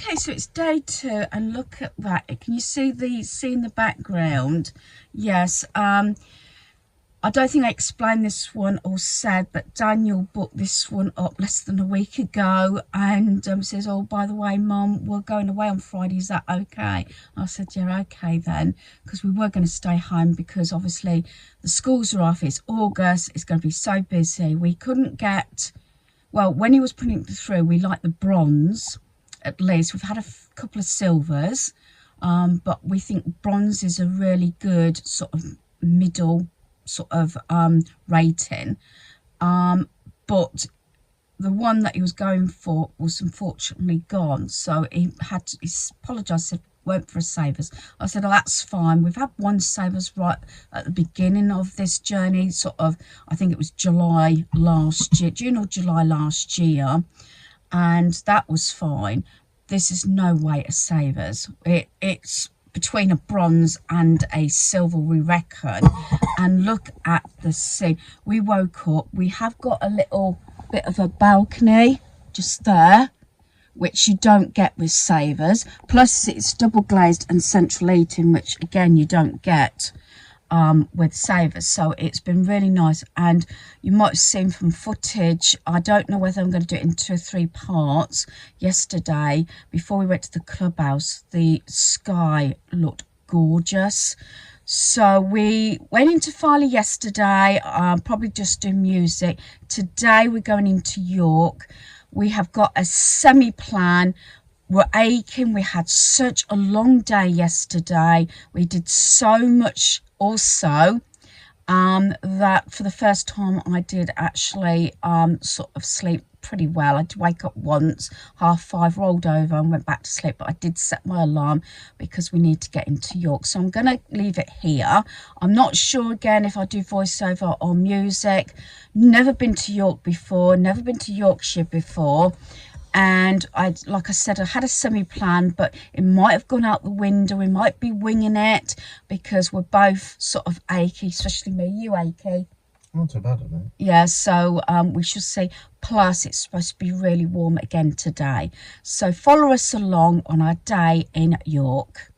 Okay, so it's day 2, and look at that. Can you see in the background? Yes. I don't think I explained this one or said, but Daniel booked this one up less than a week ago, and says, "Oh, by the way, Mum, we're going away on Friday. Is that okay?" I said, "Yeah, okay then," because we were going to stay home because obviously the schools are off. It's August. It's going to be so busy. We couldn't get. Well, when he was putting it through, we liked the bronze. At least we've had a couple of silvers, but we think bronze is a really good sort of middle sort of rating, but the one that he was going for was unfortunately gone, so he apologized, said went for a savers. I said, "Oh, that's fine. We've had one savers right at the beginning of this journey, sort of, I think it was June or July last year, and that was fine. This is no way a savers. It's between a bronze and a silver, we reckon." And look at the sea. We woke up, we have got a little bit of a balcony just there, which you don't get with savers, plus it's double glazed and central heating, which again you don't get with savers. So it's been really nice, and you might have seen from footage, I don't know whether I'm going to do it in 2 or 3 parts. Yesterday, before we went to the clubhouse, the sky looked gorgeous. So we went into Farley yesterday, probably just do music. Today we're going into York. We have got a semi-plan. We're aching. We had such a long day yesterday. We did so much also that for the first time I did actually sort of sleep pretty well. I did wake up once, 5:30, rolled over and went back to sleep, but I did set my alarm because we need to get into York. So I'm going to leave it here. I'm not sure again if I do voiceover or music. Never been to York before, never been to Yorkshire before, and like I said, I had a semi-plan, but it might have gone out the window. We might be winging it because we're both sort of achy, especially me. You achy? Not too bad, I think. Yeah, so we shall see. Plus, it's supposed to be really warm again today. So follow us along on our day in York.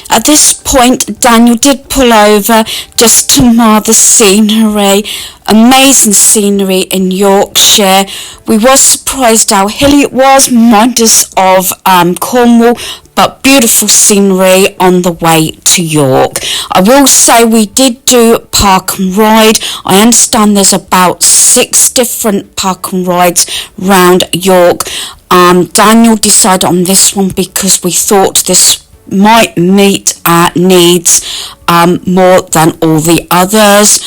At this point, Daniel did pull over just to admire the scenery. Amazing scenery in Yorkshire. We were surprised how hilly it was, reminded us of Cornwall, but beautiful scenery on the way to York. I will say we did do park and ride. I understand there's about 6 different park and rides round York. Daniel decided on this one because we thought this might meet our needs more than all the others.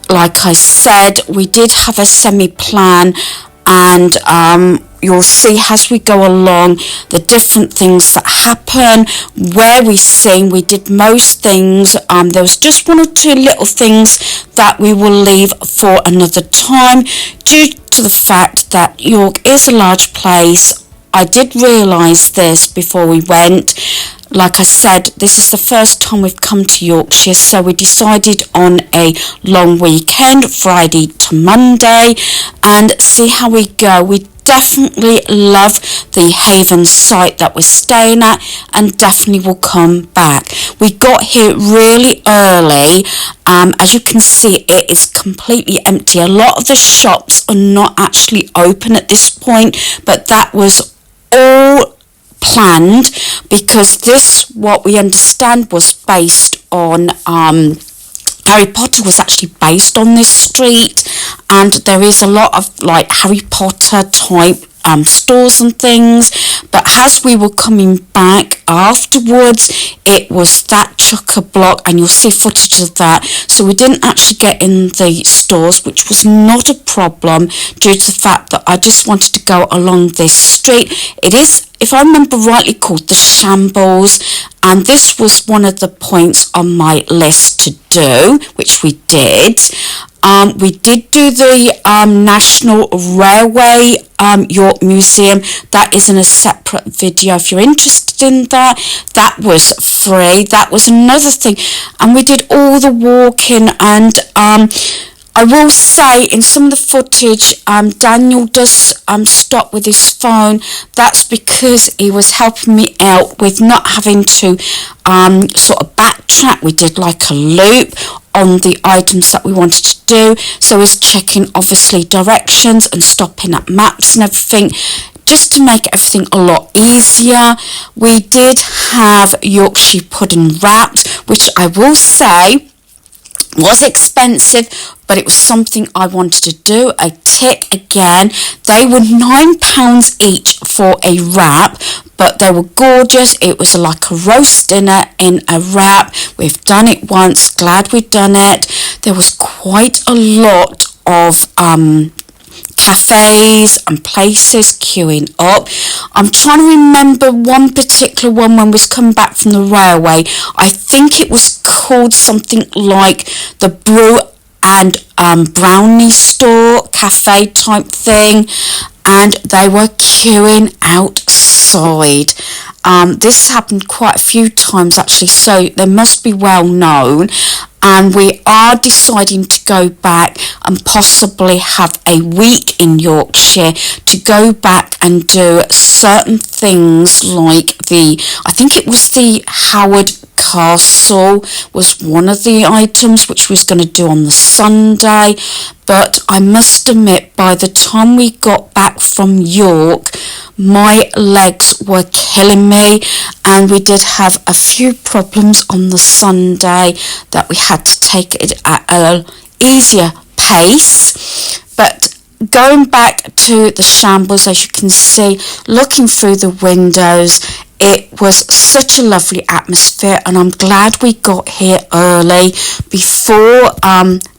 Like I said, we did have a semi-plan, and you'll see as we go along the different things that happen, where we sing. We did most things. There was just one or two little things that we will leave for another time due to the fact that York is a large place. I did realise this before we went. Like I said, this is the first time we've come to Yorkshire, so we decided on a long weekend, Friday to Monday, and see how we go. We definitely love the Haven site that we're staying at and definitely will come back. We got here really early. As you can see, it is completely empty. A lot of the shops are not actually open at this point, but that was all planned because this, what we understand, was based on Harry Potter was actually based on this street, and there is a lot of like Harry Potter type stores and things. But as we were coming back afterwards, it was that chock-a-block, and you'll see footage of that. So we didn't actually get in the stores, which was not a problem due to the fact that I just wanted to go along this street. It is, if I remember rightly, called the Shambles, and this was one of the points on my list to do, which we did. We did do the National Railway York Museum. That is in a separate video if you're interested in that. That was free. That was another thing. And we did all the walking, and I will say in some of the footage, Daniel does stop with his phone. That's because he was helping me out with not having to sort of backtrack. We did like a loop on the items that we wanted to do. So he's checking obviously directions and stopping at maps and everything, just to make everything a lot easier. We did have Yorkshire pudding wraps, which I will say was expensive, but it was something I wanted to do. A tick again. They were £9 each for a wrap, but they were gorgeous. It was like a roast dinner in a wrap. We've done it once, glad we've done it. There was quite a lot of cafes and places queuing up. I'm trying to remember one particular one when we was coming back from the railway. I think it was called something like the Brew and Brownie Store cafe type thing, and they were queuing outside. This happened quite a few times actually, so they must be well known. And we are deciding to go back and possibly have a week in Yorkshire to go back and do certain things like I think it was the Howard Castle was one of the items which we was going to do on the Sunday. But I must admit, by the time we got back from York, my legs were killing me, and we did have a few problems on the Sunday that we had to take it at an easier pace. But going back to the Shambles, as you can see, looking through the windows, it was such a lovely atmosphere, and I'm glad we got here early before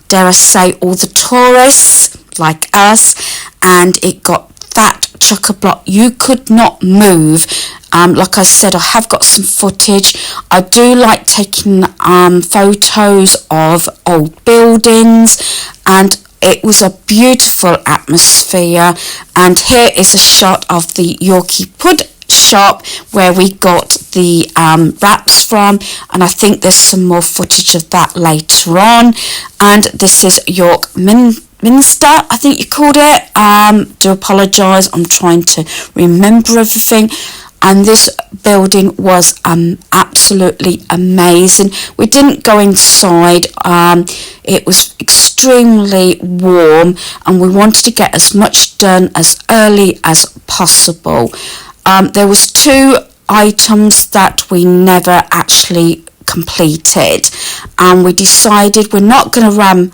dare I say, all the tourists like us, and it got that chock-a-block. You could not move. Like I said, I have got some footage. I do like taking photos of old buildings, and it was a beautiful atmosphere. And here is a shot of the Yorkie Pud shop where we got the wraps from, and I think there's some more footage of that later on. And this is York Minster, I think you called it. Do apologise, I'm trying to remember everything. And this building was absolutely amazing. We didn't go inside. It was extremely warm, and we wanted to get as much done as early as possible. There was 2 items that we never actually completed, and we decided we're not going to ram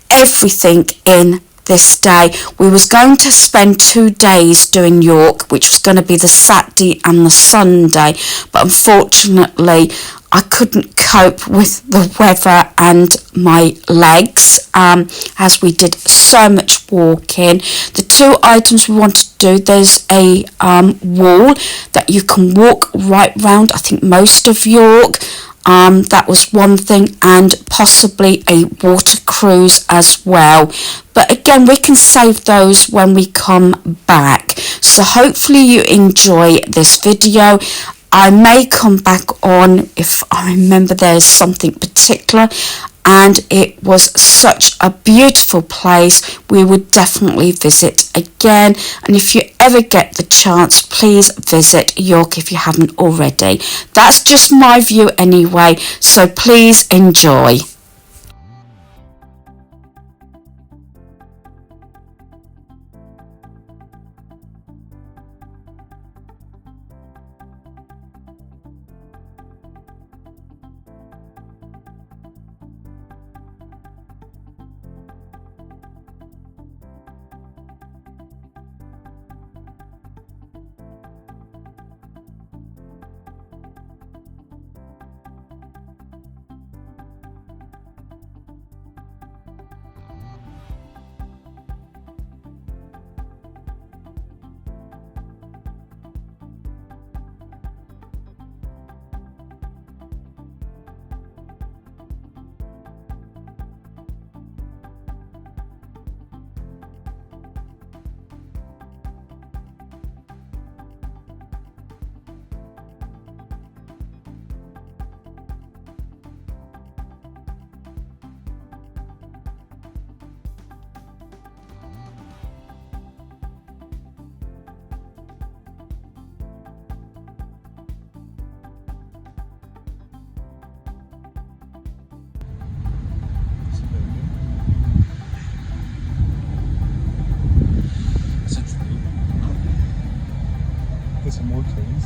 everything in this day. We was going to spend 2 days doing York, which was going to be the Saturday and the Sunday, but unfortunately I couldn't cope with the weather and my legs, as we did so much walking. The two items we wanted to do, there's a wall that you can walk right round, I think most of York. That was one thing, and possibly a water cruise as well. But again, we can save those when we come back. So hopefully you enjoy this video. I may come back on if I remember there's something particular, and it was such a beautiful place. We would definitely visit again, and if you ever get the chance, please visit York if you haven't already. That's just my view anyway, so please enjoy. There's some more trees.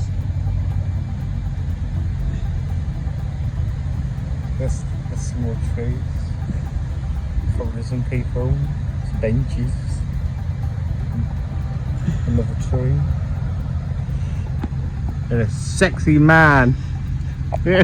There's some more trees. Probably some people. Some benches. Another tree. And a sexy man. Yeah.